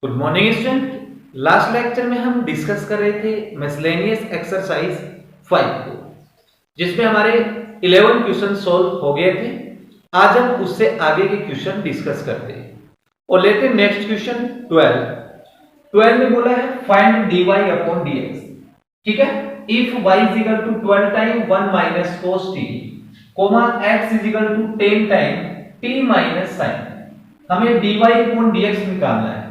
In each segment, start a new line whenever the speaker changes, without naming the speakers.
Good morning student. Last lecture में हम discuss कर रहे थे मिसलेनियस एक्सरसाइज 5 को, जिसमें हमारे 11 क्वेश्चन सॉल्व हो गए थे। आज हम उससे आगे के क्वेश्चन डिस्कस करते हैं और लेते हैं नेक्स्ट क्वेश्चन 12 में बोला है फाइंड dy अपॉन dx। ठीक है, if y is equal to 12 time 1 minus cos t comma x is equal to 10 time t minus sin, हमें dy अपॉन dx निकालना है।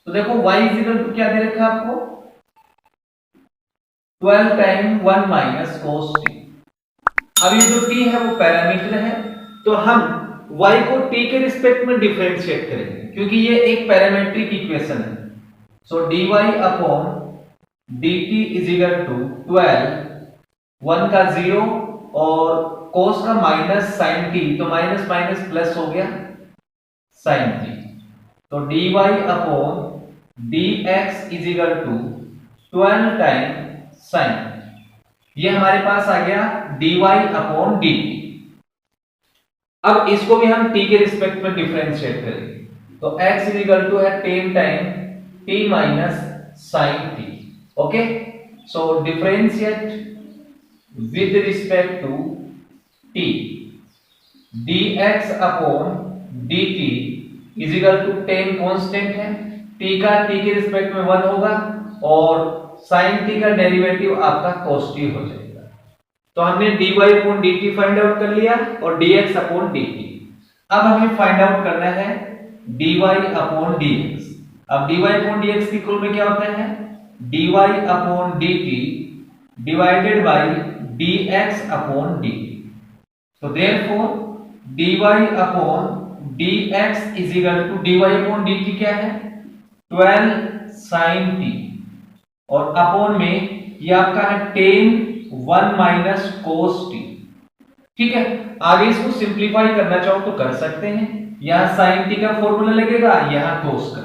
तो देखो y इज इक्वल टू क्या दे रखा है आपको 12 टाइम 1 माइनस cos t। अब ये जो t है वो पैरामीटर है, तो हम y को t के रिस्पेक्ट में डिफरेंशिएट करेंगे क्योंकि ये एक पैरामेट्रिक इक्वेशन है। So dy upon dt is equal to 12 1 का 0 और cos का माइनस sin t, तो माइनस माइनस प्लस हो गया sin t। तो dy upon dx is equal to 12 time sin, ये हमारे पास आ गया dy अपॉन dt। अब इसको भी हम t के रिस्पेक्ट में डिफरेंशिएट करेंगे, तो x इज इक्वल टू है 10 time t minus sin t। Okay, so differentiate with respect to t, dx upon dt is equal to 10 constant है, t का t के रिस्पेक्ट में 1 होगा और sin t का डेरिवेटिव आपका cos t हो जाएगा। तो हमने dy upon dt find out कर लिया और dx अपॉन dt। अब हमें फाइंड आउट करना है dy अपॉन dx। अब dy अपॉन dx की इक्वल में क्या होता है dy upon dt divided by dx upon dt। तो therefore dy upon dx is equal to dy upon dt क्या है 12 sin t और अपॉन में ये आपका है 10 1 माइनस cos t। ठीक है, आगे इसको सिंपलीफाई करना चाहो तो कर सकते हैं, यहां sin t का फॉर्मूला लगेगा, यहां cos का।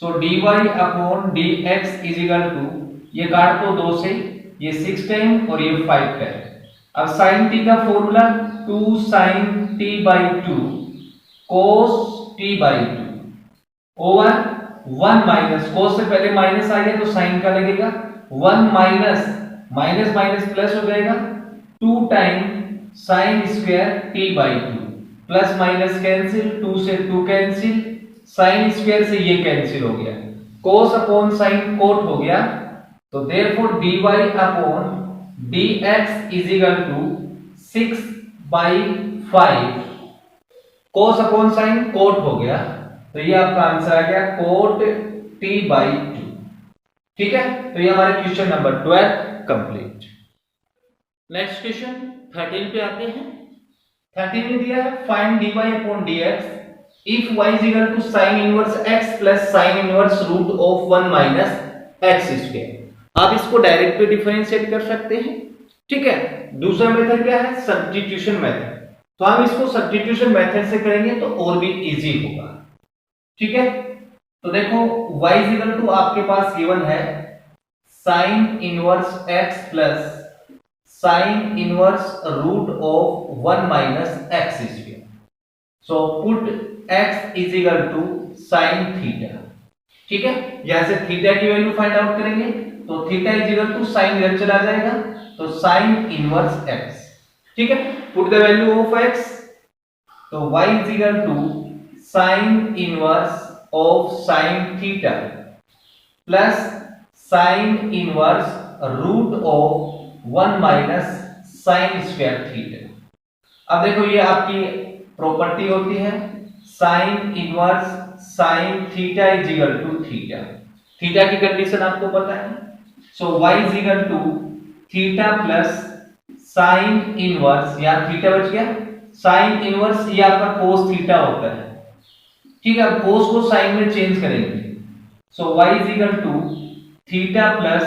सो dy upon dx is equal to, ये काट दो 2 से, ये 6 टाइम और ये 5 टाइम। अब sin t का formula 2 sin t by 2 cos t by 2 over 1 minus, cos से पहले माइनस आ गया तो साइन का लगेगा, 1 माइनस माइनस माइनस प्लस हो जाएगा 2 time sine square t by 2, plus minus cancel, 2 से 2 कैंसिल, साइन स्क्वायर से ये कैंसिल हो गया, cos अपॉन साइन कोट हो गया। तो therefore dy upon dx is equal to 6 by 5, cos upon sine cot हो गया, तो ये आपका आंसर आ गया कोट t बाई 2। ठीक है, तो ये हमारे क्वेश्चन नंबर 12 कंप्लीट। नेक्स्ट क्वेश्चन 13 पे आते हैं। 13 में दिया है find dy upon dx if y is equal to sin inverse x plus sin inverse root of 1 minus x square. आप इसको डायरेक्ट भी डिफरेंशिएट कर सकते हैं। ठीक है, दूसरा मेथड क्या है सब्स्टिट्यूशन मेथड, तो हम इसको सब्स्टिट्यूशन मेथड से करेंगे तो और भी इजी होगा। ठीक है, तो देखो y इज इक्वल टू आपके पास गिवन है sin inverse x plus sin inverse root of 1 minus x square. So put x is equal to sin theta. ठीक है, यहां से थीटा की वैल्यू फाइंड आउट करेंगे, तो theta is equal to sin इधर चला जाएगा तो sin इनवर्स x। ठीक है, put the value of x, तो y is equal to sin inverse of sin theta plus sin inverse root of 1 minus sin square theta. अब देखो ये आपकी प्रॉपर्टी होती है sin inverse sin theta is equal to theta, theta की condition आपको पता है। So y is equal to theta plus sin inverse, यहां थीटा बच गया, sin इनवर्स ये आपका cos थीटा होता है। ठीक है, cos को sin में चेंज करेंगे, so y is equal to theta plus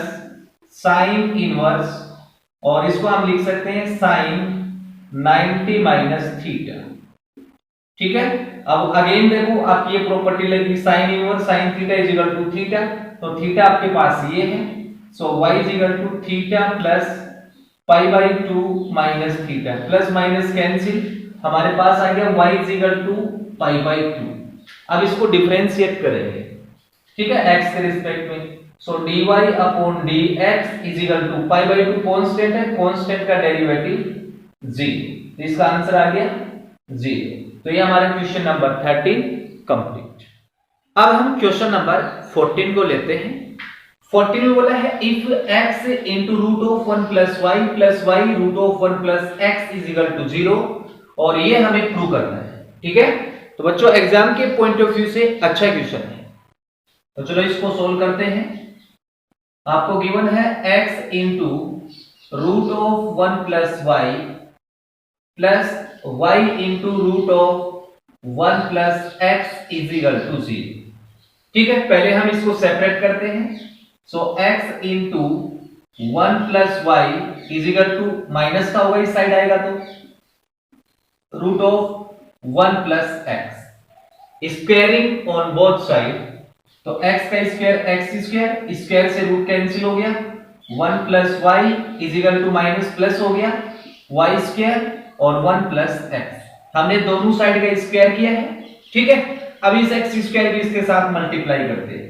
sin inverse, और इसको हम लिख सकते हैं sin 90 माइनस थीटा। ठीक है, अब अगेन देखो आपकी ये प्रॉपर्टी लगी sin inverse sin theta is equal to theta, तो थीटा आपके पास ये है, so y is equal to theta plus pi by 2 minus theta, plus minus cancel, हमारे पास आ गया y is equal to pi by 2। अब इसको डिफरेंशिएट करेंगे, ठीक है, x के रिस्पेक्ट में। So dy upon dx is equal to pi by 2 constant है, कांस्टेंट का डेरिवेटिव 0, तो इसका आंसर आ गया 0। तो ये हमारा क्वेश्चन नंबर 13 कंप्लीट। अब हम क्वेश्चन नंबर 14 को लेते हैं। 14 में बोला है if x into root of 1 plus Y root of 1 plus x is equal to 0, और ये हमें प्रूव करना है, ठीक है। तो बच्चों एग्जाम के पॉइंट ऑफ व्यू से अच्छा क्वेश्चन है, तो चलो इसको सोल्व करते हैं। आपको गिवन है x into root of 1 plus y into root of 1 plus x is equal to 0, ठीक है। पहले हम इसको सेपरेट करते हैं। So x into 1 plus y is equal to minus का होगा, इस साइड आएगा तो root of 1 plus x, squaring on both side. तो x का स्क्वायर x स्क्वायर, स्क्वायर से रूट कैंसिल हो गया, 1 plus y is equal to minus plus हो गया y स्क्वायर और 1 प्लस एक्स। हमने दोनों साइड का स्क्वायर किया है, ठीक है। अब इस x स्क्वायर को इसके साथ मल्टीप्लाई करते हैं,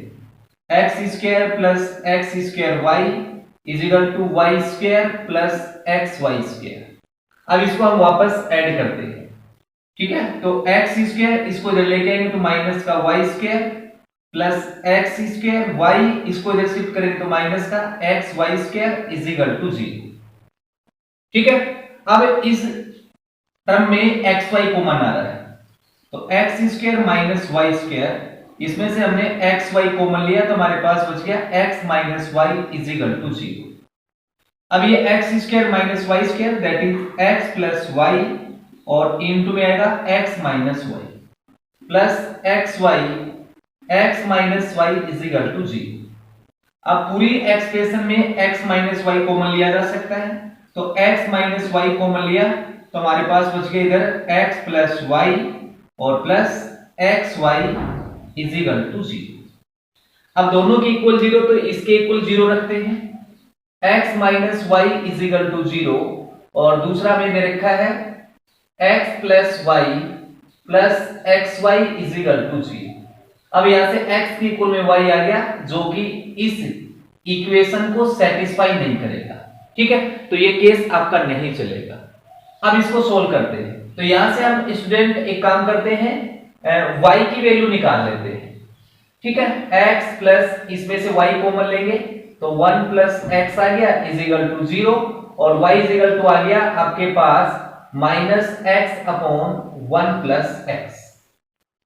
x square plus x square y is equal to y square plus x y square. अब इसको हम वापस ऐड करते हैं, ठीक है। तो x स्क्वायर इसको इधर लेके आएंगे तो माइनस का y square plus x square, y इसको इधर शिफ्ट करेंगे तो माइनस का x y square is equal to 0, ठीक है। अब इस टर्म में एक्स वाई कॉमन आ रहा है, तो x square minus y square, इसमें से हमने एक्स वाई कॉमन लिया तो हमारे पास बच गया x minus y is equal to 0। अब ये x square minus y square that is x plus y, और इनटू में आएगा x minus y plus x minus y is equal to 0। अब पूरी एक्सप्रेशन में x माइनस वाई कॉमन लिया जा सकता है, तो x माइनस वाई कॉमन लिया तो हमारे पास बच गया इधर x प्लस वाई और plus x y is equal to 0। अब दोनों के इक्वल 0 तो इसके इक्वल 0 रखते हैं, x minus y is equal to 0, और दूसरा मैंने रखा है x plus y plus x y is equal to 0। अब यहां से x के इक्वल में y आ गया जो कि इस इक्वेशन को सेटिस्फाई नहीं करेगा, ठीक है। तो ये केस आपका नहीं चलेगा। अब इसको सोल्व करते हैं, तो यहां से हम स्टूडेंट एक काम करते हैं, y की वैल्यू निकाल लेते हैं, ठीक है। x प्लस इसमें से y कॉमन लेंगे तो 1 प्लस एक्स आ गया इज इक्वल टू 0, और y इज इक्वल टू आ गया आपके पास minus x upon 1 plus x,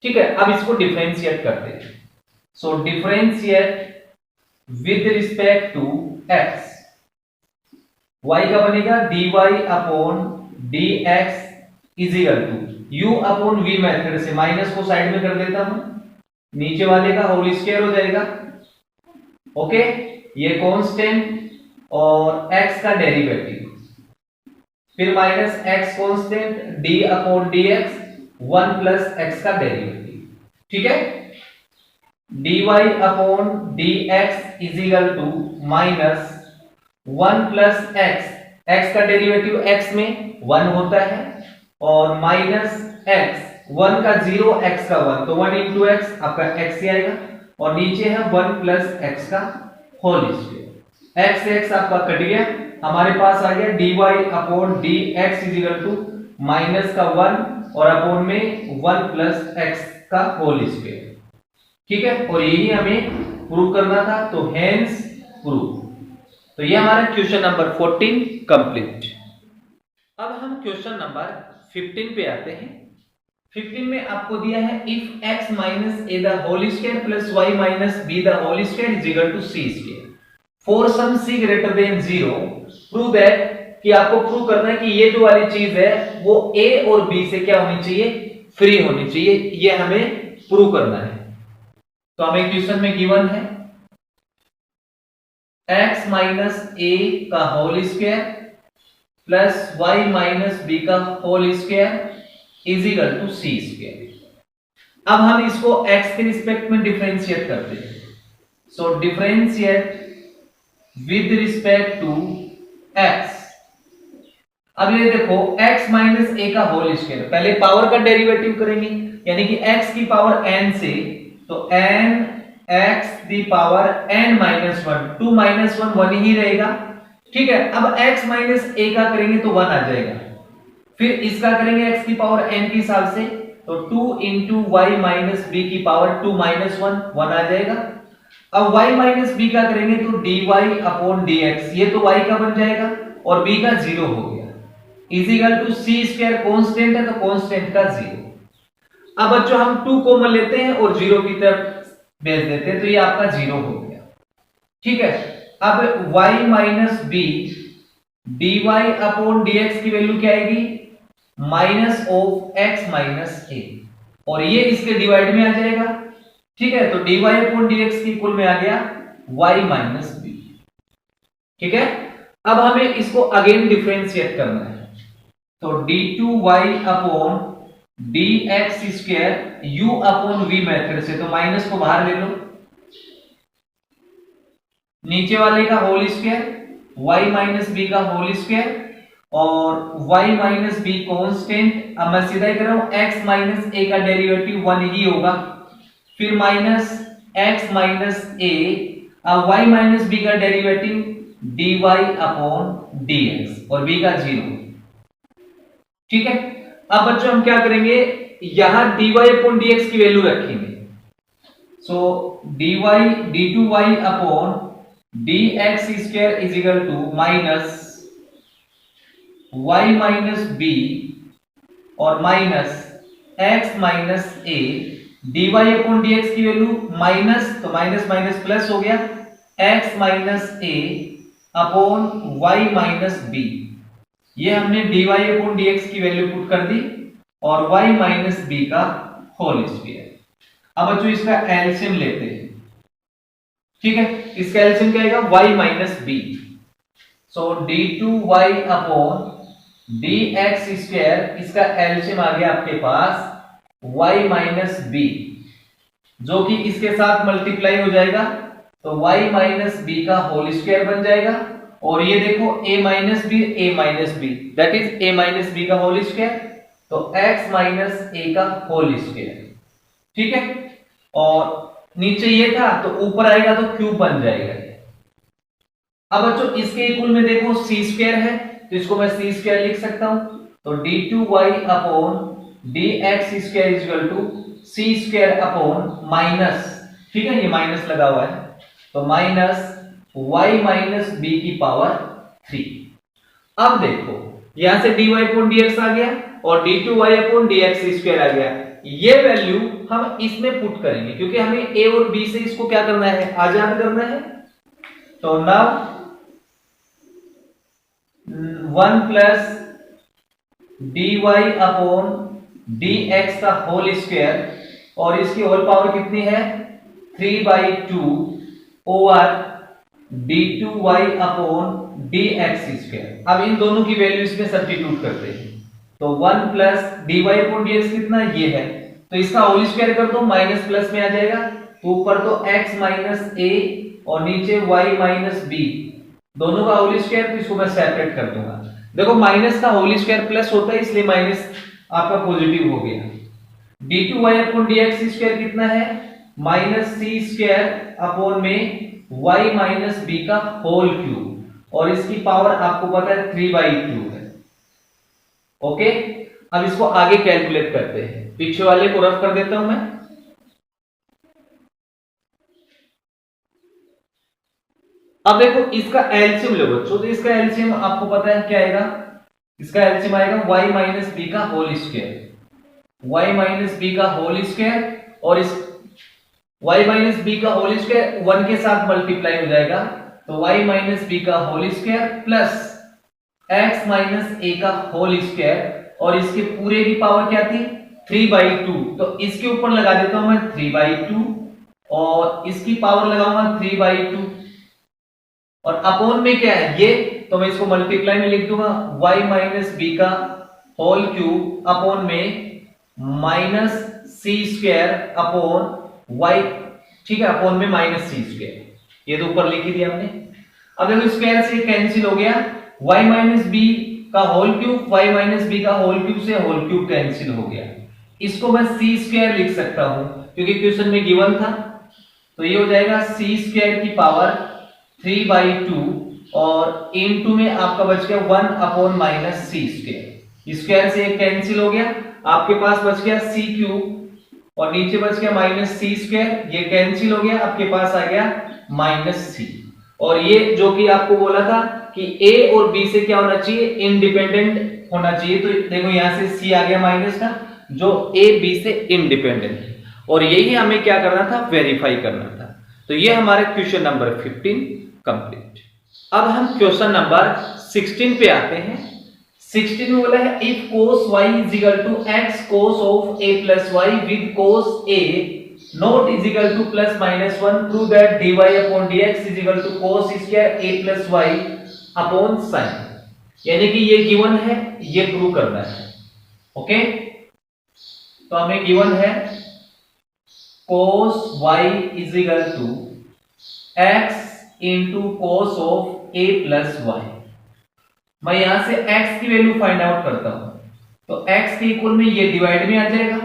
ठीक है। अब इसको डिफरेंशिएट करते हैं। So differentiate with respect to x, y का बनेगा dy upon dx is equal to u upon v method से माइनस को साइड में कर देता हूं, नीचे वाले का होल स्क्वायर हो जाएगा, ओके। ये कांस्टेंट और x का डेरिवेटिव, फिर minus x constant d upon dx 1 plus x का डेरिवेटिव, ठीक है। dy upon dx is equal to minus 1 plus x, x का डेरिवेटिव x में 1 होता है, और माइनस x, 1 का 0 x का 1, तो 1 इंटू एक्स आपका x ही आएगा, और नीचे है 1 प्लस एक्स का होल स्क्वायर। x से x आपका कट गया, हमारे पास आ गया dy upon dx is equal to minus का 1 और अपॉन में 1 प्लस एक्स का होल स्क्वायर, ठीक है। और यही हमें प्रूव करना था, तो हेंस प्रूव। तो ये हमारा क्वेश्चन नंबर 14 कंप्लीट। अब हम क्वेश्चन नंबर 15 पे आते हैं। 15 में आपको दिया है if x minus a the whole square plus y minus b the whole square is equal to c square for some c greater than 0, prove that, कि आपको प्रूव करना है कि ये जो वाली चीज है वो a और b से क्या होनी चाहिए, फ्री होनी चाहिए, ये हमें प्रूव करना है। तो हमें क्वेश्चन में गिवन है x माइनस a का whole square plus y minus b का whole square is equal to c square. अब हम इसको x के रिस्पेक्ट में डिफरेंशिएट करते हैं। So differentiate with respect to x। अब ये देखो x माइनस ए का होल स्क्वायर, पहले पावर का डेरिवेटिव करेंगे यानी कि x की पावर n से, तो n x the power n minus one, 2 minus one 1 ही रहेगा, ठीक है। अब x माइनस ए का करेंगे तो 1 आ जाएगा, फिर इसका करेंगे x की पावर n के हिसाब से, तो 2 इंटू वाई माइनस बी की पावर 2 माइनस वन 1 आ जाएगा। अब y माइनस बी का करेंगे तो dy अपॉन dx, ये तो y का बन जाएगा और b का 0 हो गया, is equal to c square, constant है तो कांस्टेंट का 0। अब बच्चों हम 2 कॉमन लेते हैं और 0 की तरफ भेज देते हैं, तो ये आपका 0 हो गया, ठीक है। अब y minus b dy upon dx की वैल्यू क्या आएगी, minus of x minus a, और ये इसके डिवाइड में आ जाएगा, ठीक है। तो dy अपॉन dx की इक्वल में आ गया y माइनस बी, ठीक है। अब हमें इसको अगेन डिफरेंशिएट करना है, तो d2y upon dx square u upon v method से, तो माइनस को बाहर ले लो, नीचे वाले का whole square, y minus b का होल स्क्वायर और y माइनस बी कांस्टेंट। अब मैं सीधा ही कर रहा हूं, x माइनस ए का डेरिवेटिव 1 ही होगा, फिर माइनस x माइनस ए, अब y माइनस बी का डेरिवेटिव dy अपॉन dx और b का 0, ठीक है। अब बच्चों हम क्या करेंगे, यहां dy अपॉन dx की वैल्यू रखेंगे, so dy d2y upon dx square is equal to minus y minus b और minus x minus a, dy upon dx की वैल्यू माइनस, तो माइनस माइनस प्लस हो गया, x minus a upon y minus b, ये हमने dy upon dx की value put कर दी और y माइनस b का होल स्क्वायर। अब बच्चों इसका एलसीएम लेते हैं, ठीक है। इसका एलसीएम क्या आएगा, y माइनस b, सो d2y अपॉन dx स्क्वायर, इसका एलसीएम आ गया आपके पास y माइनस b, जो कि इसके साथ मल्टीप्लाई हो जाएगा, तो y माइनस बी का होल स्क्वायर बन जाएगा, और ये देखो a minus b that is a minus b का होल स्क्वायर, तो x माइनस a का होल स्क्वायर, ठीक है। और नीचे ये था तो ऊपर आएगा तो क्यूब बन जाएगा। अब बच्चों इसके इक्वल में देखो c स्क्वायर है, तो इसको मैं c स्क्वायर लिख सकता हूं, तो d2y upon dx square is equal to c square upon minus, ठीक है, ये माइनस लगा हुआ है, तो माइनस y माइनस b की पावर 3। अब देखो यहां से dy अपॉन dx आ गया और d2y अपॉन dx स्क्वायर आ गया, ये वैल्यू हम इसमें पुट करेंगे क्योंकि हमें a और b से इसको क्या करना है, आजाद करना है। तो now 1 plus dy upon dx का होल स्क्वायर और इसकी होल पावर कितनी है, 3/2 over d2y upon dx square. अब इन दोनों की वैल्यू इसमें सब्स्टिट्यूट करते हैं, तो 1 प्लस dy अपॉन dx कितना ये है, तो इसका होल स्क्वायर कर दो, माइनस प्लस में आ जाएगा, तो ऊपर तो x माइनस a और नीचे y माइनस b, दोनों का होल स्क्वायर, तो इसको मैं सेपरेट कर दूंगा। देखो माइनस का होल स्क्वायर प्लस होता है इसलिए माइनस आपका पॉजिटिव हो गया। d2y अपॉन dx स्क्वायर कितना है, माइनस c स्क्वायर अपॉन में y माइनस b का होल क्यूब, और इसकी पावर आपको पता है 3/2 है। ओके, अब इसको आगे कैलकुलेट करते हैं, पीछे वाले को रफ कर देता हूं मैं। अब देखो इसका एलसीएम लो बच्चों, तो इसका एलसीएम आपको पता है क्या आएगा, इसका एलसीएम आएगा y माइनस बी का whole square, y minus b का होल स्क्वायर, और इस y माइनस बी का होल स्क्वायर 1 के साथ मल्टीप्लाई हो जाएगा, तो y माइनस बी का whole square plus x minus a का होल स्क्वायर, और इसके पूरे की पावर क्या थी, 3/2, तो इसके ऊपर लगा देता हूं मैं 3/2 और इसकी पावर लगाऊंगा 3/2, और अपॉन में क्या है ये, तो मैं इसको मल्टीप्लाई में लिख दूंगा y माइनस बी का होल क्यूब अपॉन में माइनस सी स्क्वायर अपॉन y, ठीक है, अपॉन में माइनस सी स्क्वायर, ये तो ऊपर लिख ही दिया हमने। अब देखो स्क्वायर से कैंसिल हो गया, y माइनस बी का whole cube, y minus b का होल क्यूब से होल क्यूब कैंसिल हो गया। इसको मैं सी स्क्वायर लिख सकता हूं क्योंकि क्वेश्चन में गिवन था। तो ये हो जाएगा सी स्क्वायर की पावर 3/2 और इनटू में आपका बच गया 1 अपॉन माइनस सी स्क्वायर। स्क्वायर से एक कैंसिल हो गया, आपके पास बच गया सी क्यूब और नीचे बच गया माइनस सी स्क्वायर, ये कैंसिल हो गया, आपके पास आ गया माइनस सी। और ये जो कि आपको बोला था कि ए और बी से क्या होना चाहिए, इंडिपेंडेंट होना चाहिए। तो देखो यहां से सी आ गया माइनस का, जो ए बी से इंडिपेंडेंट है, और यही हमें क्या करना था, वेरीफाई करना था। तो ये हमारे क्वेश्चन नंबर 15 कंप्लीट। अब हम क्वेश्चन नंबर 16 पे आते हैं। 16 में बोला है if cos y is equal to x cos of a plus y with cos a not is equal to plus minus 1 prove that dy upon dx is equal to cos square a plus y upon sin। यानी कि ये given है, ये prove करना है। Okay, तो हमें given है cos y is equal to x into cos of a plus y। मैं यहां से x की वैल्यू फाइंड आउट करता हूं, तो x के इक्वल में ये डिवाइड में आ जाएगा,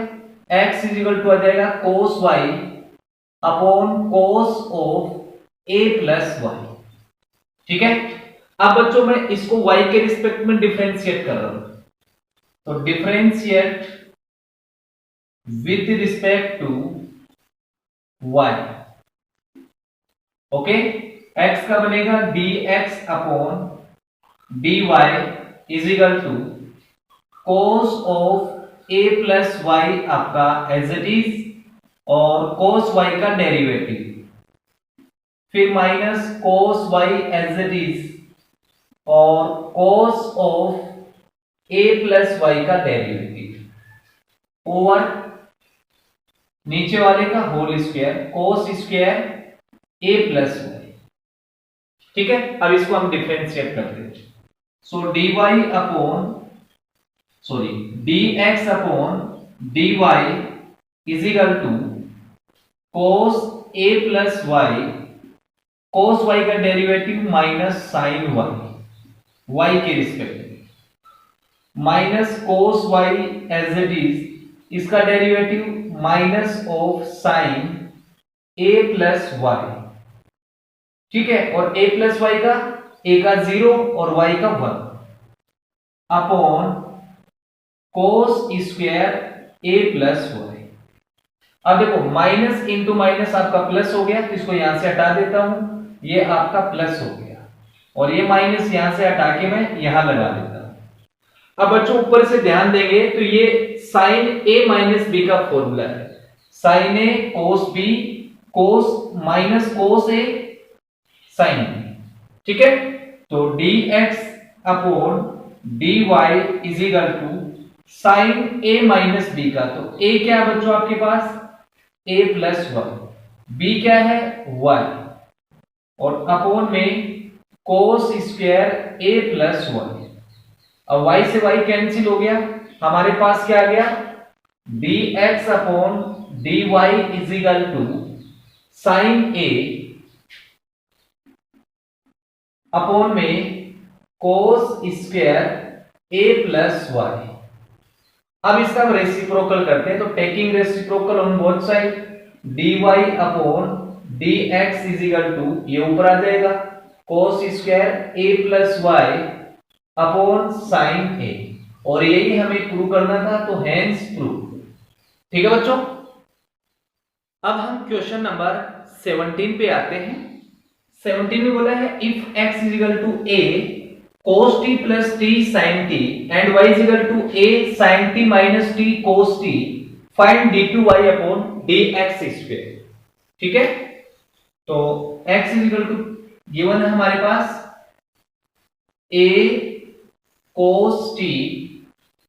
x इज इक्वल टू आ जाएगा cos y upon cos of a plus y। ठीक है, अब बच्चों मैं इसको y के रिस्पेक्ट में डिफरेंशिएट कर रहा हूं, तो differentiate with respect to y। Okay, x का बनेगा dx upon dy is equal to cos of a plus y आपका एज इट इज और cos y का डेरिवेटिव, फिर minus cos y as it is और cos of a plus y का derivative over नीचे वाले का whole square cos square a plus y। ठीक है, अब इसको हम डिफरेंशिएट करते हैं। So dy upon dx upon dy is equal to cos a plus y, cos y का डेरिवेटिव माइनस sin y के रिस्पेक्ट में, minus cos y as it is, इसका derivative minus of sin a plus y। ठीक है, और a plus y का a का 0 और y का 1 upon cos square a plus y। अब देखो माइनस इंटू माइनस आपका प्लस हो गया, तो इसको यहां से हटा देता हूं, ये आपका प्लस हो गया, और ये माइनस यहां से हटा के मैं यहां लगा देता हूं। अब बच्चों ऊपर से ध्यान देंगे तो ये sin a माइनस b का फॉर्मूला है, sin a cos b, cos minus cos a sin b। ठीक है, तो dx upon dy is equal to sin a minus b का, तो a क्या है बच्चों आपके पास, a प्लस 1, b क्या है y, और अपॉन में cos स्क्वायर a प्लस 1। अब y से y कैंसिल हो गया, हमारे पास क्या आ गया, dx upon dy is equal to sin a upon में cos square a plus y। अब इसका हम रेसिप्रोकल करते हैं, तो taking reciprocal on both side, dy upon dx is equal to, ये ऊपर आ जाएगा cos square a plus y upon sin a, और यही हमें प्रूव करना था, तो हेंस प्रूव। ठीक है बच्चों, अब हम क्वेश्चन नंबर 17 पे आते हैं। 17 में बोला है if x is equal to a cos t plus t sin t and y is equal to a sin t minus t cos t, find d2y upon dx square। ठीक है, तो x is equal to given है हमारे पास a cos t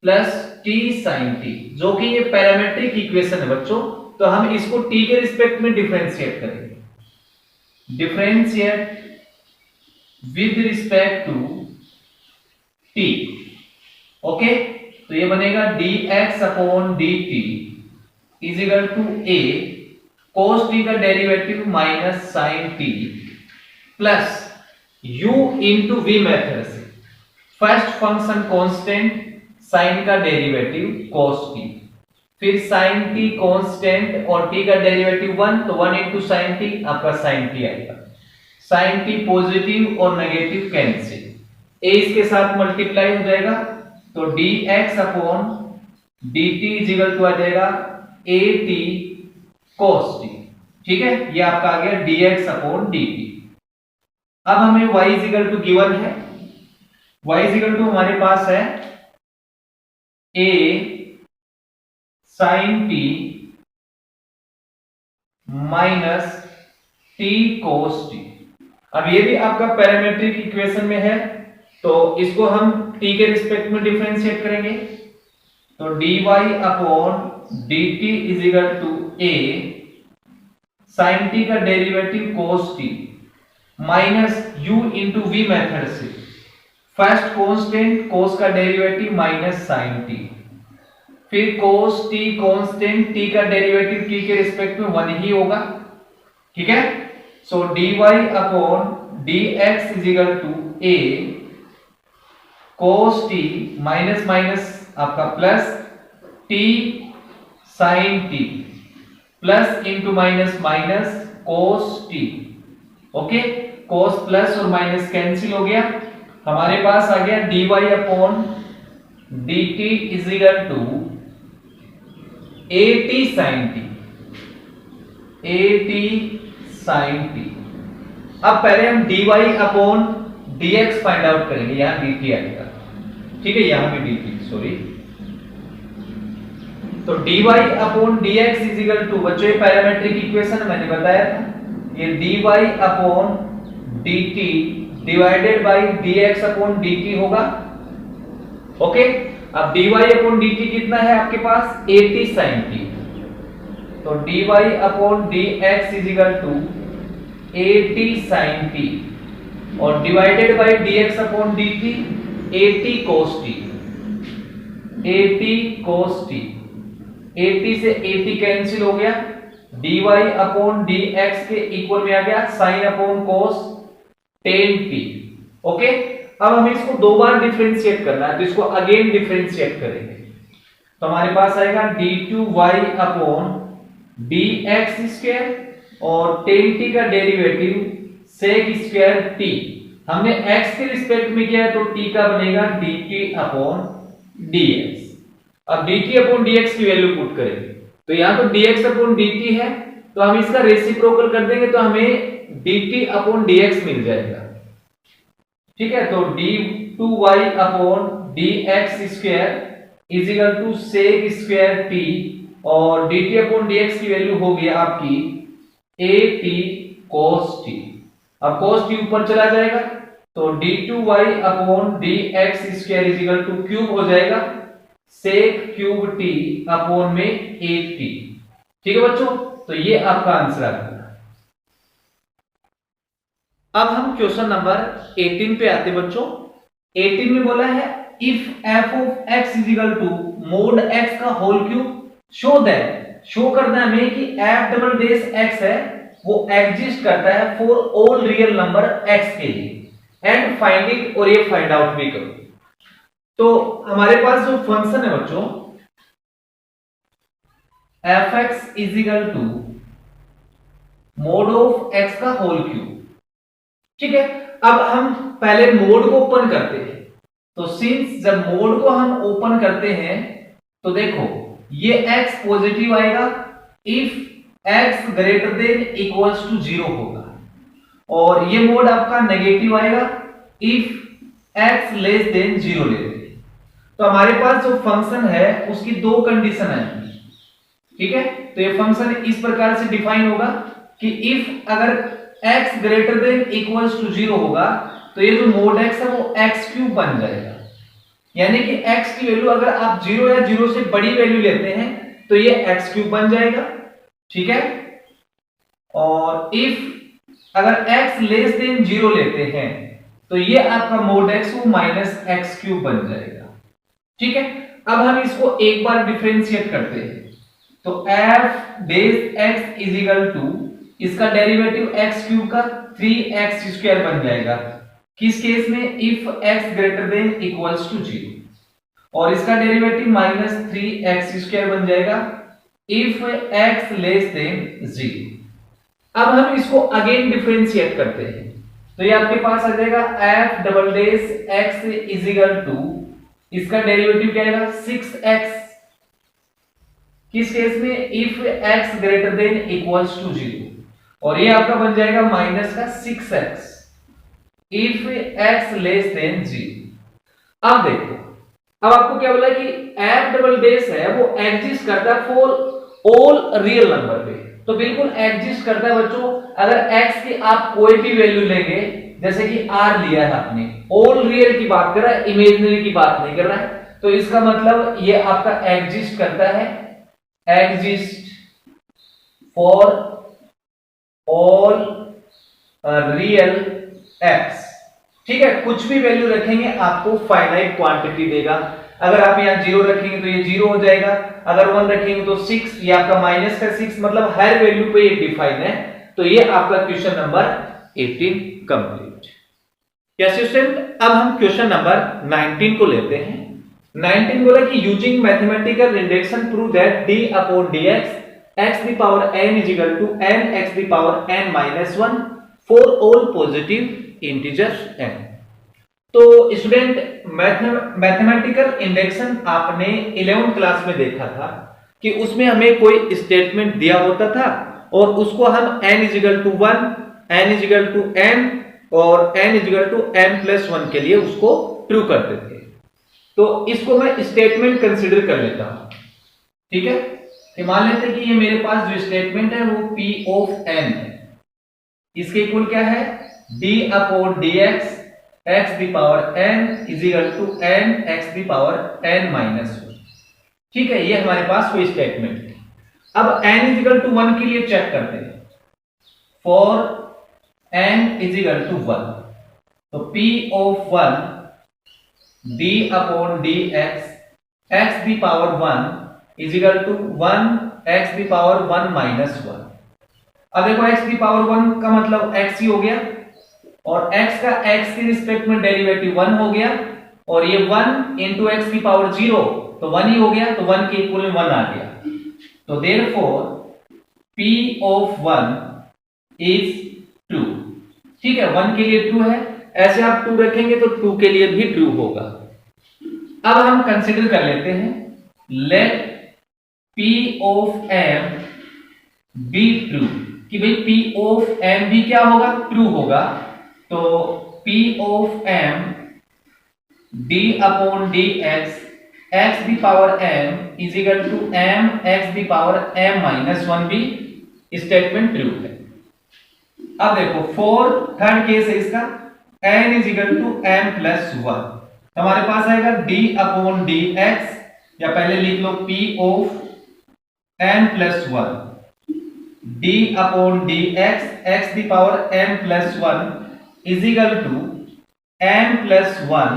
plus t sin t, जो कि ये parametric equation है बच्चों, तो हम इसको t के रिस्पेक्ट में डिफरेंशिएट करेंगे, differentiate with respect to t। Okay, तो ये बनेगा dx upon dt is equal to a cos t का derivative minus sin t plus u into v method से फर्स्ट फंक्शन कांस्टेंट, साइन का derivative cos t, फिर sin t constant और t का derivative 1, तो 1 इंटू साइन टी आपका sin t आएगा। sin t positive और नेगेटिव कैंसिल, a इसके साथ मल्टीप्लाई हो जाएगा, तो dx upon dt is equal to आ जाएगा at cos t। ठीक है, ये आपका आ गया dx अपॉन dt। अब हमें y is equal to given है, y इज इक्वल टू हमारे पास है a sin t minus t cos t। अब ये भी आपका पैरामीट्रिक इक्वेशन में है, तो इसको हम t के रिस्पेक्ट में डिफरेंशिएट करेंगे, तो dy upon dt is equal to a sin t का derivative cos t minus u into v method से फर्स्ट कांस्टेंट cos का डेरिवेटिव माइनस sin t, फिर cos t कांस्टेंट t का derivative t के respect में 1 ही होगा। ठीक है, so dy upon dx is equal to a cos t minus minus आपका plus t sin t plus into minus minus cos t। Okay, cos plus और minus cancel हो गया, हमारे पास आ गया dy upon dt is equal to at sin t, at sin t। अब पहले हम dy upon dx find out करेंगे, यहां dt आएगा। ठीक है, यहां भी dt, सॉरी, तो dy upon dx is equal to, बच्चों ये पैरामीट्रिक इक्वेशन मैंने बताया था, ये dy upon dt divided by dx upon dt होगा। ओके, अब dy अपॉन dt कितना है आपके पास, 80 sin t, तो dy upon dx is equal to 80 sin t और divided by dx upon dt 80 cos t, 80 cos t, 80 से 80 cancel हो गया, dy अपॉन dx के इक्वल में आ गया sin upon cos 10t। Okay, अब हमें इसको दो बार डिफरेंशिएट करना है, तो इसको अगेन डिफरेंशिएट करेंगे, तो हमारे पास आएगा d2y अपॉन dx स्क्वायर और 10t का डेरिवेटिव sec स्क्वायर t, हमने x के रिस्पेक्ट में किया है तो t का बनेगा dt अपॉन dx। अब dt अपॉन dx की वैल्यू पुट करेंगे, तो यहां तो dx अपॉन dt है, तो हम इसका रेसिप्रोकल कर देंगे तो हमें dt अपॉन dx मिल जाएगा। ठीक है, तो d2y upon dx square is equal to sec square t और dt अपॉन dx की वैल्यू होगी आपकी at cos t। अब cos t ऊपर चला जाएगा, तो d2y upon dx square is equal two cube हो जाएगा sec क्यूब t अपॉन में 8t। ठीक है बच्चों, तो ये आपका आंसर आ गया। अब हम क्वेश्चन नंबर 18 पे आते बच्चों। 18 में बोला है if f of x is equal to mod x का whole cube show that, show करना है हमें कि f डबल डेश x है वो एग्जिस्ट करता है for all real number x के लिए एंड फाइंड इट, और ये फाइंड आउट भी करो। तो हमारे पास जो फंक्शन है बच्चों fx is equal to mod of x का होल क्यूब। ठीक है, अब हम पहले मोड को ओपन करते हैं, तो सिंस जब मोड को हम ओपन करते हैं तो देखो ये x पॉजिटिव आएगा if x greater than equals to 0 होगा, और ये मोड आपका नेगेटिव आएगा इफ x लेस देन 0 लेते हैं। तो हमारे पास जो फंक्शन है उसकी दो कंडीशन आएंगी। ठीक है, तो ये फंक्शन इस प्रकार से डिफाइन होगा कि इफ अगर x greater than equals to 0 होगा तो ये जो मोड x है वो x क्यूब बन जाएगा, यानी कि x की वैल्यू अगर आप 0 या 0 से बड़ी वैल्यू लेते हैं तो ये x क्यूब बन जाएगा। ठीक है, और इफ अगर x लेस देन 0 लेते हैं तो ये आपका मोड x वो माइनस x क्यूब बन जाएगा। ठीक है, अब हम इसको एक बार डिफरेंशिएट करते हैं, तो f base x is equal to इसका डेरिवेटिव x क्यूब का 3x स्क्वायर बन जाएगा, किस केस में? If x greater than equals to 0, और इसका डेरिवेटिव माइनस 3x² बन जाएगा इफ x लेस देन 0। अब हम इसको अगेन डिफरेंशिएट करते हैं, तो ये आपके पास आ जाएगा f double dash x is equal to, इसका डेरिवेटिव क्या आएगा 6x, किस केस में? If x greater than equals to 0, और ये आपका बन जाएगा माइनस का 6x if x less then 0। अब देखो, अब आपको क्या बोला कि f डबल डेश है वो एग्जिस्ट करता है फॉर ऑल रियल नंबर पे, तो बिल्कुल एग्जिस्ट करता है बच्चों। अगर x की आप कोई भी वैल्यू लेंगे, जैसे कि r लिया है आपने, ऑल रियल की बात कर रहा है, इमेजिनरी की बात नहीं कर रहा है, तो इसका मतलब ये आपका एग्जिस्ट करता है, exist for all real x। ठीक है, कुछ भी वैल्यू रखेंगे आपको फाइनाइट क्वांटिटी देगा। अगर आप यहाँ 0 रखेंगे तो ये 0 हो जाएगा, अगर 1 रखेंगे तो 6, ये आपका माइनस का 6, मतलब हर वैल्यू पे ये डिफाइन है। तो ये आपका question number 18 complete. Yes student, अब हम क्वेश्चन नंबर 19 को लेते हैं। 19 बोला कि using mathematical reduction prove that d upon dx x the power n is equal to n x the power n minus 1 for all positive integers n। तो student, mathematical induction आपने 11th class में देखा था कि उसमें हमें कोई statement दिया होता था और उसको हम n is equal to 1, n is equal to n और n is equal to n plus 1 के लिए उसको ट्रू करते थे। तो इसको मैं स्टेटमेंट कंसीडर कर लेता हूं। ठीक है, कि मान लेते हैं कि ये मेरे पास जो स्टेटमेंट है वो p ऑफ n है, इसके इक्वल क्या है? d upon dx x the power n is equal to n x the power n minus 1। ठीक है, ये हमारे पास कोई स्टेटमेंट है। अब n इज इक्वल टू 1 के लिए चेक करते हैं, for n is equal to 1, तो p of 1 d upon dx x the power 1 is equal to 1 x the power 1 minus 1। अब देखो x द पावर 1 का मतलब x ही हो गया, और x का x के रिस्पेक्ट में डेरिवेटिव 1 हो गया, और ये 1 इंटू एक्स की पावर 0 तो 1 ही हो गया, तो 1 के इक्वल में 1 आ गया। तो therefore p of 1 is true. ठीक है, 1 के लिए ट्रू है, ऐसे आप 2 रखेंगे तो 2 के लिए भी ट्रू होगा। अब हम कंसीडर कर लेते हैं, let p of m be true, कि भाई p ऑफ m भी क्या होगा? ट्रू होगा। तो p of m d upon dx x the power m is equal to m x the power m minus 1 भी स्टेटमेंट ट्रू है। अब देखो, फोर थर्ड केस है इसका, n is equal to m plus 1, हमारे पास आएगा d अपॉन dx, या पहले लिख लो p of m plus 1 d upon dx x the power m plus 1 is equal to m plus 1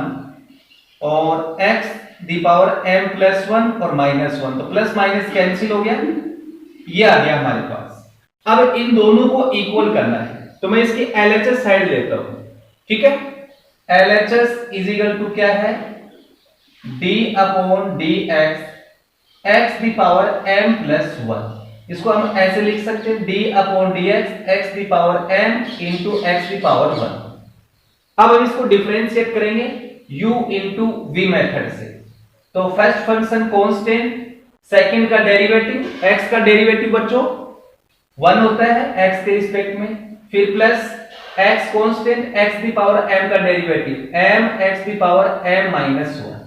और x the power m plus 1 और minus 1, तो plus minus cancel हो गया, ये आ गया हमारे पास। अब इन दोनों को इक्वल करना है, तो मैं इसकी LHS साइड लेता हूं। ठीक है, LHS इज इक्वल टू क्या है? d upon dx x the power m plus 1, इसको हम ऐसे लिख सकते हैं d upon dx x the power m into x the power 1। अब हम इसको डिफरेंशिएट करेंगे u इंटू v मेथड से। तो फर्स्ट फंक्शन कांस्टेंट, सेकंड का डेरिवेटिव, x का डेरिवेटिव बच्चों 1 होता है x के रिस्पेक्ट में, फिर plus x constant x the power m का derivative m x the power m minus 1।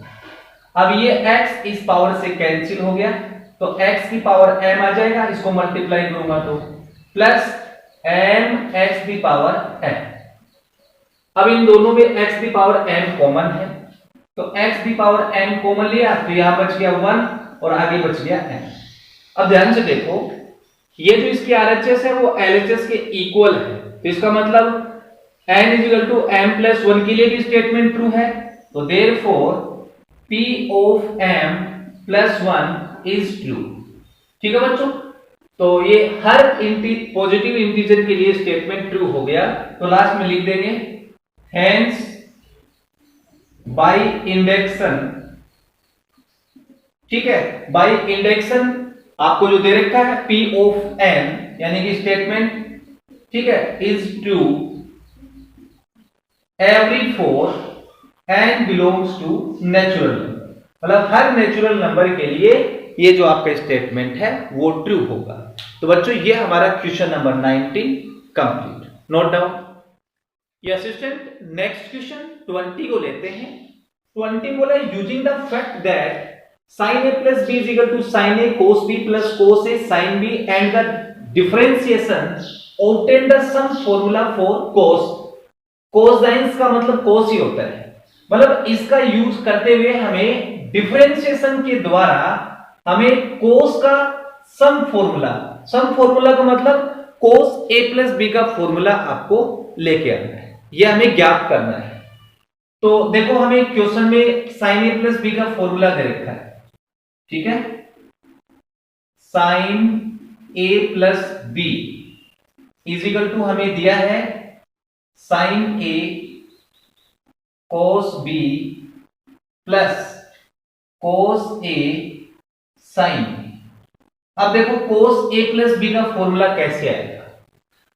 अब ये x इस पावर से कैंसिल हो गया, तो x की पावर m आ जाएगा, इसको मल्टीप्लाई करूंगा तो plus m x the power m। अब इन दोनों में x the power m common है, तो x the power m common लिया तो यहां बच गया 1 और आगे बच गया m। अब ध्यान से देखो, ये जो इसकी RHS है वो LHS के इक्वल है, तो इसका मतलब n is equal to m plus 1 के लिए भी स्टेटमेंट ट्रू है। तो therefore p of m plus 1 is true. ठीक है बच्चों, तो ये हर पॉजिटिव इंटीजर के लिए स्टेटमेंट ट्रू हो गया। तो लास्ट में लिख देंगे हेंस बाय इंडेक्शन, ठीक है, बाय इंडेक्शन आपको जो दे रखा है P ऑफ n, यानी कि स्टेटमेंट, ठीक है, is true every for n belongs to natural number, मतलब हर नेचुरल नंबर के लिए ये जो आपका स्टेटमेंट है वो ट्रू होगा। तो बच्चों ये हमारा question number 19 complete, note down. ये असिस्टेंट नेक्स्ट क्वेश्चन 20 को लेते हैं। 20 बोला using the fact that sin a plus b is equal to sin a cos b plus cos a sin b and the differentiation obtain the sum formula for cos, cosines का मतलब cos ही होता है, मतलब इसका use करते हुए हमें differentiation के द्वारा हमें cos का सम फॉर्मूला का मतलब cos a plus b का फॉर्मूला आपको लेके आना है, यह हमें ज्ञात करना है। तो देखो हमें क्वेश्चन में sin a plus b का फॉर्मूला दे रखा है, ठीक है, sin a plus b is equal to हमें दिया है sin a cos b plus cos a sin b। अब देखो cos a प्लस b का फॉर्मूला कैसे आएगा,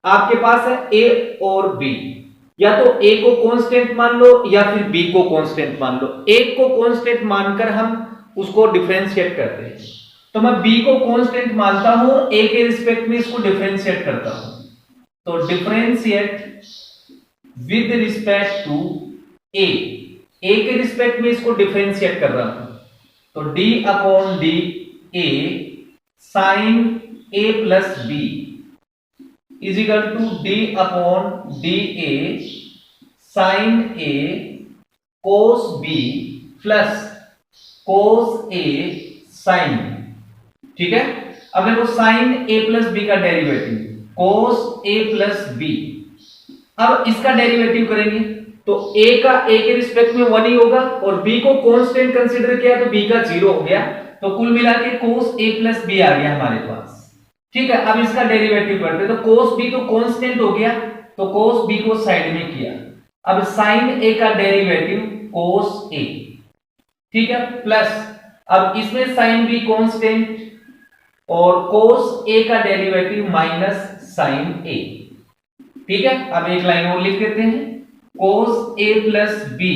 आपके पास है a और b, या तो a को कांस्टेंट मान लो या फिर b को कांस्टेंट मान लो। a को कांस्टेंट मानकर हम उसको डिफरेंशिएट करते हैं, तो मैं b को कांस्टेंट मानता हूं, a के रिस्पेक्ट में इसको डिफरेंशिएट करता हूं, तो differentiate with respect to a के रिस्पेक्ट में इसको डिफरेंशिएट कर रहा हूं, तो d upon d a sine a plus b is equal to d upon d a sine a cos b plus cos a sin b, ठीक है। अब देखो sin a प्लस b का derivative cos a plus b, अब इसका derivative करेंगे तो a का a के रिस्पेक्ट में 1 ही होगा और b को कांस्टेंट कंसीडर किया तो b का 0 हो गया, तो कुल मिला के cos a प्लस b आ गया हमारे पास, ठीक है। अब इसका डेरिवेटिव करते तो cos b तो कांस्टेंट हो गया, तो cos b को साइड में किया, अब sin a का डेरिवेटिव cos a, ठीक है, प्लस अब इसमें sin b कांस्टेंट और cos a का डेरिवेटिव माइनस sin a, ठीक है। अब एक लाइन और लिख देते हैं, cos a plus b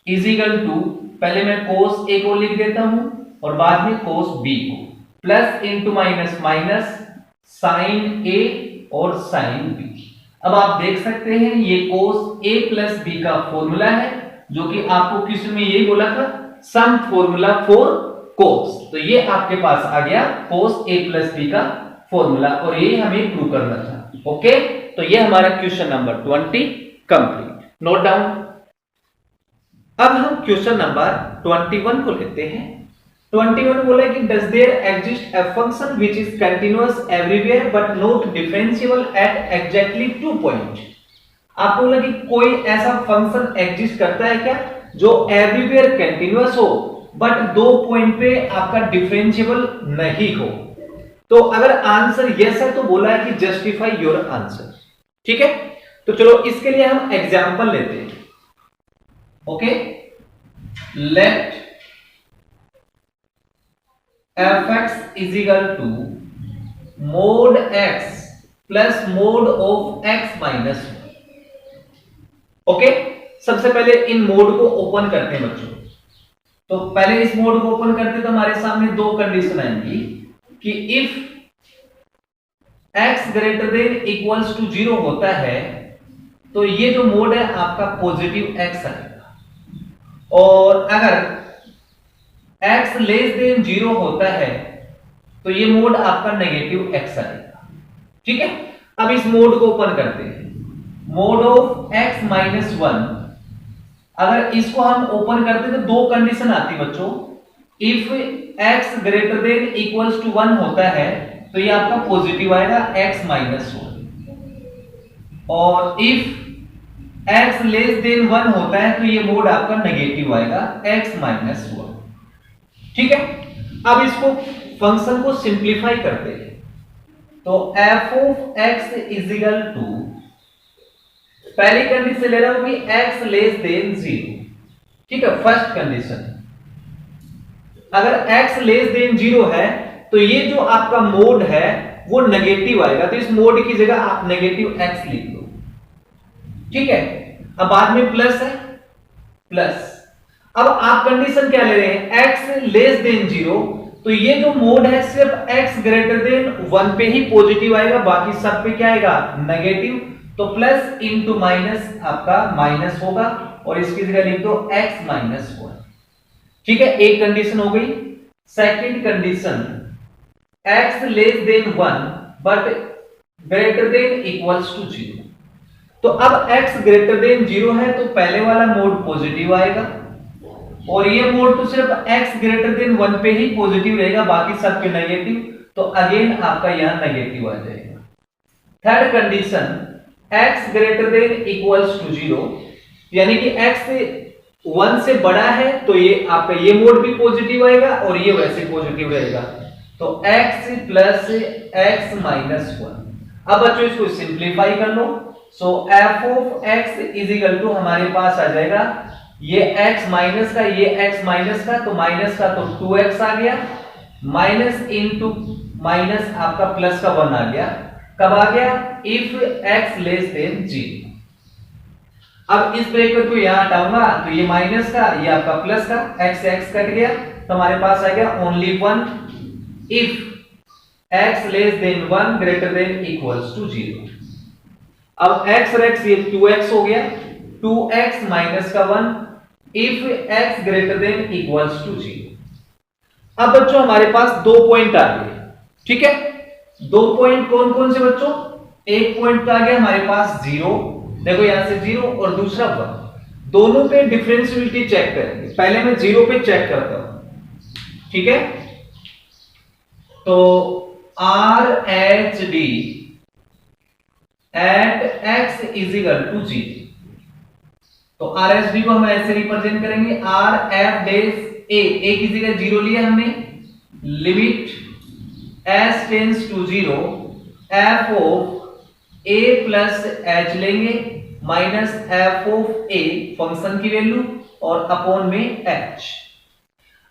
is equal to, पहले मैं cos a को लिख देता हूं और बाद में cos b को, plus into minus minus sin a और sin b। अब आप देख सकते हैं ये cos a प्लस b का फॉर्मूला है, जो कि आपको क्वेश्चन में यही बोला था सम फॉर्मूला फॉर cos, तो ये आपके पास आ गया cos a प्लस b का फॉर्मूला और ये हमें प्रूव करना था। ओके, तो ये हमारा question number 20 complete, note down. अब हम क्वेश्चन नंबर 21 को लेते हैं। 21 बोला कि does there exist a function which is continuous everywhere but not differentiable at exactly 2 point. आपको बोला कि कोई ऐसा फंक्शन एग्जिस्ट करता है क्या जो एवरीवेयर कंटीन्यूअस हो बट 2 पॉइंट पे आपका डिफरेंशिएबल नहीं हो। तो अगर आंसर यस है तो बोला है कि जस्टिफाई योर आंसर, ठीक है। तो चलो इसके लिए हम एग्जांपल लेते हैं। Okay, let fx is equal to mod x plus mod of x minus 1। Okay, सबसे पहले इन मोड को ओपन करते हैं बच्चों। तो पहले इस मोड को ओपन करते तो हमारे सामने दो कंडीशन आएंगी कि if x greater than equals to 0 होता है तो ये जो मोड है आपका पॉजिटिव x आएगा, और अगर x लेस देन 0 होता है तो ये मोड आपका नेगेटिव x आएगा, ठीक है। अब इस मोड को ओपन करते हैं, मोड ऑफ x माइनस 1। अगर इसको हम ओपन करते तो दो कंडीशन आती बच्चों, if x greater than equals to 1 होता है तो ये आपका पॉजिटिव आएगा x माइनस 1, और इफ x लेस देन 1 होता है तो ये मोड आपका नेगेटिव आएगा x माइनस 1, ठीक है। अब इसको फंक्शन को सिंप्लीफाई करते हैं, तो f of x is equal to, पहली कंडीशन ले रहा हूं कि x लेस देन 0, ठीक है, फर्स्ट कंडीशन। अगर x लेस देन 0 है तो ये जो आपका मोड है वो नेगेटिव आएगा, तो इस मोड की जगह आप नेगेटिव x लिख लो। ठीक है, अब बाद में प्लस है, प्लस। अब आप कंडीशन क्या ले रहे हैं, x लेस देन 0, तो ये जो मोड है सिर्फ x ग्रेटर देन 1 पे ही पॉजिटिव आएगा, बाकी सब पे क्या आएगा, नेगेटिव। तो प्लस इंटू माइनस आपका माइनस होगा और इसकी जगह लिख दो x माइनस 1। ठीक है, एक कंडीशन हो गई। Second condition, x less than 1 but greater than equals to 0। तो अब x ग्रेटर देन 0 है तो पहले वाला मोड पॉजिटिव आएगा और ये मोड तो सिर्फ x ग्रेटर देन 1 पे ही पॉजिटिव रहेगा, बाकी सब पे नेगेटिव, तो अगेन आपका यहां नेगेटिव आ जाएगा। Third condition, x greater than equals to 0, यानी कि x 1 से बड़ा है तो ये आपका ये मोड भी पॉजिटिव आएगा और ये वैसे पॉजिटिव रहेगा, तो x प्लस x माइनस 1। अब बच्चों इसको सिंप्लीफाई कर लो, so f of x is equal to हमारे पास आ जाएगा ये x माइनस का, ये x माइनस का, तो माइनस का तो 2x आ गया, माइनस इंटू माइनस आपका प्लस का 1 आ गया। कब आ गया, इफ x लेस देन 0। अब इस ब्रैकेट को यहां हटाऊंगा तो ये माइनस का, ये आपका प्लस का, x से x कट गया तो हमारे पास आ गया only 1 if x less than 1 greater than equals to 0। अब x और x ये 2x हो गया, 2x माइनस का 1 if x greater than equals to 0। अब बच्चों हमारे पास दो पॉइंट आ गए। ठीक है, दो पॉइंट कौन कौन से बच्चों, एक पॉइंट आ गया हमारे पास 0, देखो यहां से 0, और दूसरा 1। दोनों पे डिफरेंशियबिलिटी चेक करेंगे। पहले मैं 0 पे चेक करता हूं। ठीक है, तो R H D at x is equal to 0, तो आर एच डी को हम ऐसे रिप्रेजेंट करेंगे, आर एफ डेस ए की जगह 0 लिया हमने, limit s tends to 0 f of a plus h लेंगे minus f of a function की वैल्यू और अपॉन में h।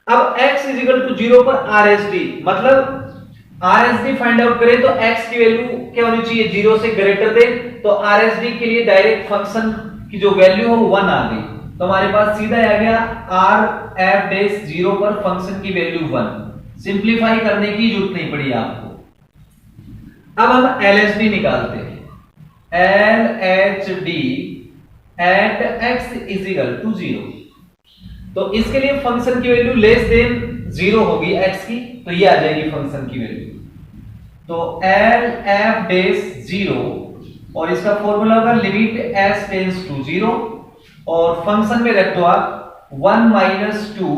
अब x इज इक्वल टू 0 पर RSD, मतलब RSD फाइंड आउट करें तो x की वैल्यू क्या होनी चाहिए, 0 से ग्रेटर देन, तो RSD के लिए डायरेक्ट फंक्शन की जो वैल्यू हो 1 आ गई, तो हमारे पास सीधा आ गया r f डैश 0 पर फंक्शन की वैल्यू 1। सिंपलीफाई करने की जरूरत नहीं पड़ी आपको। अब हम LHD निकालते हैं, LHD at x is equal to 0, तो इसके लिए फंक्शन की वैल्यू लेस देन 0 होगी x की, तो ये आ जाएगी फंक्शन की वैल्यू, तो L f डैश 0 और इसका फॉर्मूला होगा लिमिट s टेंड्स टू 0 और फंक्शन में रख दो आप 1 माइनस 2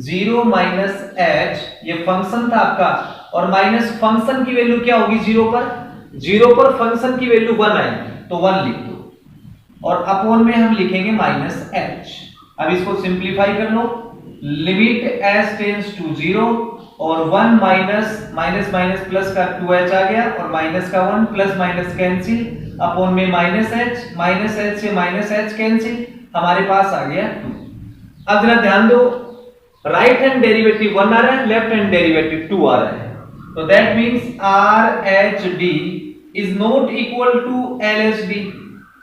0 माइनस h, ये फंक्शन था आपका, और माइनस फंक्शन की वैल्यू क्या होगी 0 पर, 0 पर फंक्शन की वैल्यू 1 आएगी, तो 1 लिख दो और अपॉन में हम लिखेंगे माइनस h। अब इसको सिंपलीफाई कर लो, लिमिट s टेंड्स टू 0 और 1 माइनस माइनस माइनस प्लस का 2h आ गया और माइनस का 1, प्लस माइनस कैंसिल, अपॉन में माइनस h से माइनस h कैंसिल, हमारे पास आ गया 2। अब जरा ध्यान दो, राइट हैंड डेरिवेटिव 1 आ रहा है, लेफ्ट हैंड डेरिवेटिव 2 आ रहा है, तो that means R H D is not equal to L H D,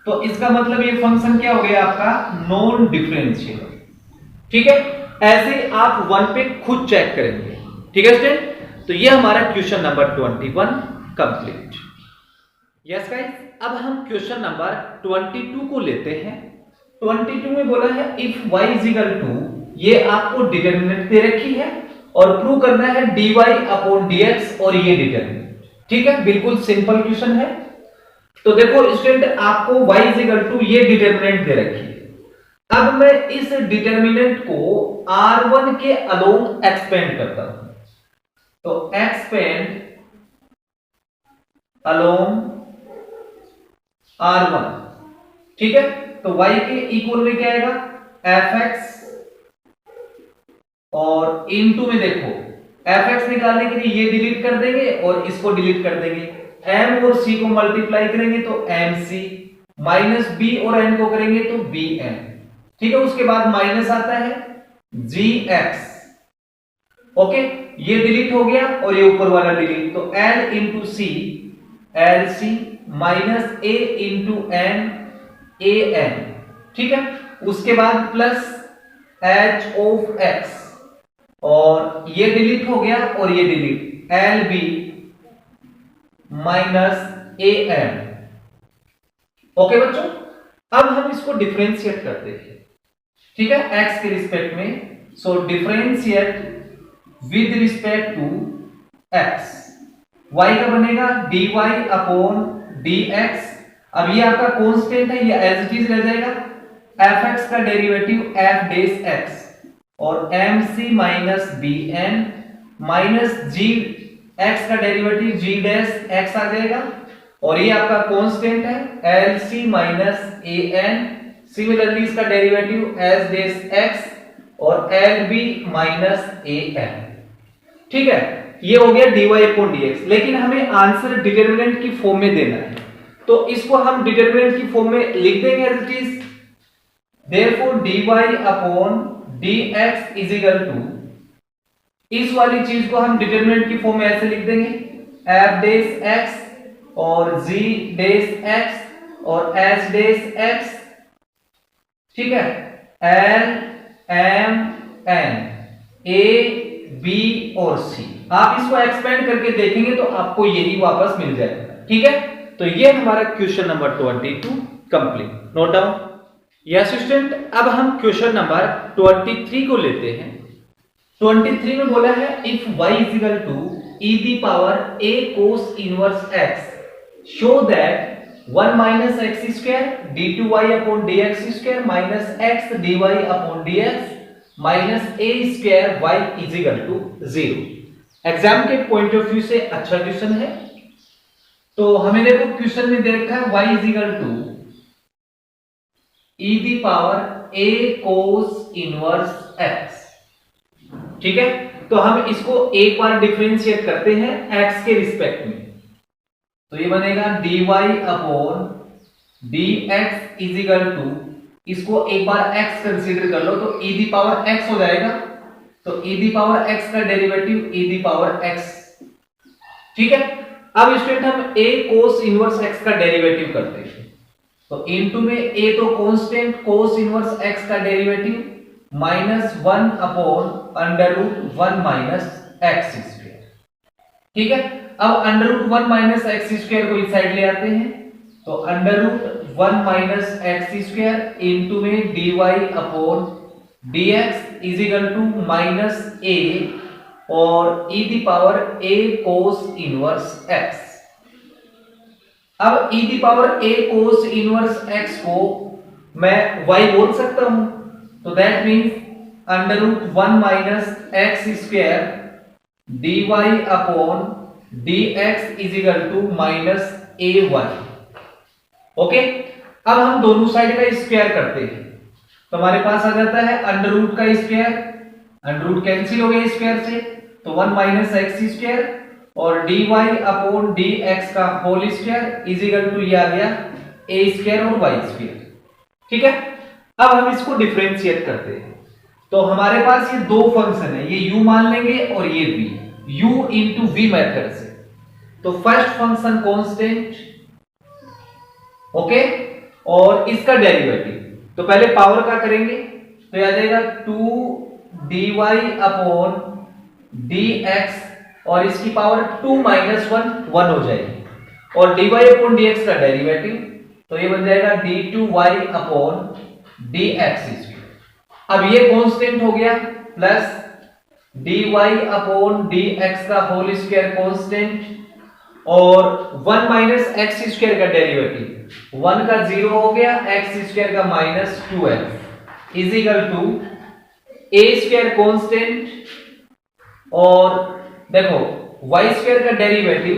तो इसका मतलब ये फंक्शन क्या हो गया आपका, नॉन डिफरेंशियल। ठीक है, ऐसे आप 1 पे खुद चेक करेंगे। ठीक है स्टूडेंट, तो ये हमारा question number 21 complete. Yes guys, अब हम क्वेश्चन नंबर 22 को लेते हैं। 22 में बोला है if y is equal to, ये आपको डिटरमिनेंट दे रखी है और प्रूव करना है dy अपॉन dx और ये डिटरमिनेंट। ठीक है, बिल्कुल सिंपल क्वेश्चन है। तो देखो स्टूडेंट, आपको y इज इक्वल टू ये डिटरमिनेंट दे रखी है। अब मैं इस डिटरमिनेंट को r1 के अलोंग एक्सपेंड करता हूं, तो एक्सपेंड अलोंग r1। ठीक है, तो y के इक्वल में क्या आएगा, fx, और इनटू में देखो fx निकालने के लिए ये डिलीट कर देंगे और इसको डिलीट कर देंगे, m और c को मल्टीप्लाई करेंगे तो mc, माइनस b और n को करेंगे तो bn। ठीक है, उसके बाद माइनस आता है gx। ओके, ये डिलीट हो गया और ये ऊपर वाला डिलीट, तो l into C L C minus a into n a n। ठीक है, उसके बाद प्लस h ऑफ x, और ये डिलीट हो गया और ये delta L B minus A M. Okay बच्चों, अब हम इसको डिफरेंशिएट करते हैं। ठीक है, x के रिस्पेक्ट में, so differentiate with respect to x। y का बनेगा dy अपॉन dx। अब ये आपका कांस्टेंट है, ये एज इट इज रह जाएगा। fx का डेरिवेटिव f डेश x और mc minus bn minus g x का डेरिवेटिव g डैश x आ जाएगा, और ये आपका कांस्टेंट है lc माइनस an। सिमिलरली इसका डेरिवेटिव s डेश x और lb माइनस an। ठीक है, ये हो गया dy अपॉन dx। लेकिन हमें आंसर डिटरमिनेंट की फॉर्म में देना है, तो इसको हम डिटरमिनेंट की फॉर्म में लिख देंगे as it is. Therefore dy upon dx is equal to, इस वाली चीज को हम डिटरमिनेंट की फॉर्म में ऐसे लिख देंगे f डेश x और g डेश x और h डेश x। ठीक है, l m n a b और c। आप इसको एक्सपेंड करके देखेंगे तो आपको यही वापस मिल जाएगा। ठीक है, तो ये हमारा question number 22 complete. Note down. Yes student, अब हम क्वेश्चन नंबर 23 को लेते हैं। 23 में बोला है if y is equal to e the power a cos inverse x show that 1 minus x square d2y upon dx square minus x dy upon dx minus a square y is equal to 0। Exam के point of view से अच्छा question है। तो हमें देखो question में दे रखा है y is equal to e the power a cos inverse x। ठीक है, तो हम इसको एक बार डिफरेंशिएट करते हैं x के रिस्पेक्ट में, तो ये बनेगा dy upon dx is equal to, इसको एक बार x कंसीडर कर लो तो e दी पावर x हो जाएगा, तो e दी पावर x का derivative e the power x। ठीक है, अब स्टूडेंट हम a cos इनवर्स x का डेरिवेटिव करते हैं, तो इनटू में a तो कांस्टेंट cos इनवर्स x का derivative minus 1 upon under root 1 minus x square. ठीक है, अब under root 1 minus x square को इस साइड ले आते हैं, तो under root 1 minus x square into में dy upon dx is equal to minus a और e the power a cos inverse x। अब e the power a cos inverse x को मैं y बोल सकता हूं, तो that means under root 1 minus x square dy upon dx is equal to minus a1। Okay, अब हम दोनों साइड का स्क्वायर करते हैं, तो हमारे पास आ जाता है अंडर रूट का स्क्वायर, अंडर रूट कैंसिल हो गया स्क्वायर से, तो 1 माइनस एक्स स्क्वायर और dy अपॉन dx का whole square is equal to ये आ गया a स्क्वायर और y स्क्वायर। ठीक है, अब हम इसको डिफरेंशिएट करते हैं, तो हमारे पास ये दो फंक्शन है, ये u मान लेंगे और ये v, u into v method से। तो फर्स्ट फंक्शन कांस्टेंट, ओके, और इसका डेरिवेटिव, तो पहले पावर का करेंगे, तो आ जाएगा 2 dy अपॉन dx और इसकी पावर 2 माइनस 1 1 हो जाएगी, और dy अपॉन dx का डेरिवेटिव, तो ये बन जाएगा d2y अपॉन dx स्क्वायर। अब ये कांस्टेंट हो गया, प्लस dy अपॉन dx का होल स्क्वायर कांस्टेंट, और 1 माइनस एक्स स्क्वायर का डेरिवेटिव 1 का 0 हो गया, एक्स स्क्वायर का minus 2x is equal to a square constant, और देखो y स्क्वायर का derivative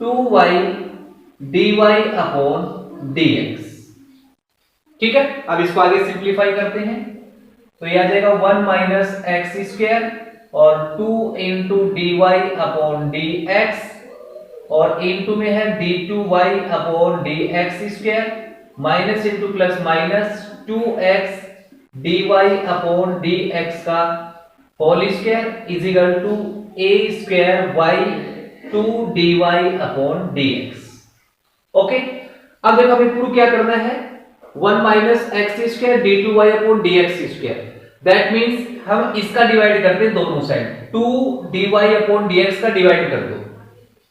2y dy upon dx। ठीक है, अब इसको आगे सिंप्लीफाई करते हैं, तो ये आ जाएगा 1 माइनस एक्स स्क्वायर और 2 इंटू dy अपॉन dx, और इंटू में है d2y upon dx square, minus into plus minus 2x dy upon dx का whole square is equal to a square y 2 dy upon dx। Okay, अब देखो हमें prove क्या करना है, 1 minus x square d two y upon d x square. That means हम इसका divide करते हैं दोनों side, 2 d y upon d x का डिवाइड कर दो।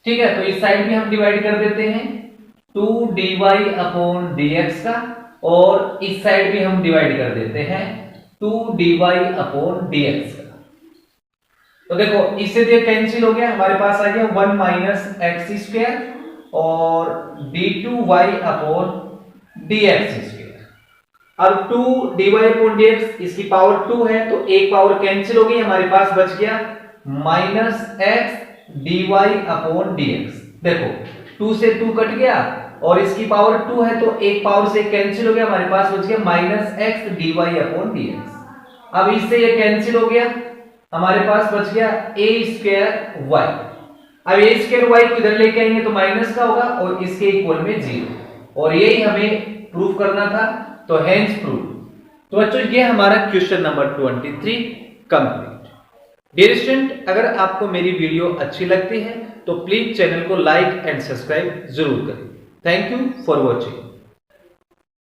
ठीक है, तो इस साइड भी हम डिवाइड कर देते हैं 2 d y upon d x का, और इस साइड भी हम डिवाइड कर देते हैं 2 d y upon d x का। तो देखो इससे ये कैंसिल हो गया, हमारे पास आ गया 1 माइनस एक्स स्क्वायर और d two y upon d x square. अब 2 d y upon d x, इसकी पावर 2 है तो एक पावर कैंसिल हो गई, हमारे पास बच गया minus x d y upon d x. देखो 2 से 2 कट गया और इसकी पावर 2 है तो एक पावर से कैंसिल हो गया, हमारे पास बच गया minus x d y upon d x. अब इससे ये कैंसिल हो गया, हमारे पास बच गया ए स्क्वायर वाई। अब ए स्क्वायर वाई को इधर लेके आएंगे तो माइनस का होगा और इसके इक्वल में 0, और यही हमें प्रूफ करना था, तो हेंस प्रूफ। तो बच्चों ये हमारा question number 23 complete. Dear student, अगर आपको मेरी वीडियो अच्छी लगती है तो प्लीज चैनल को लाइक एंड सब्सक्राइब जरूर करें। Thank you for watching.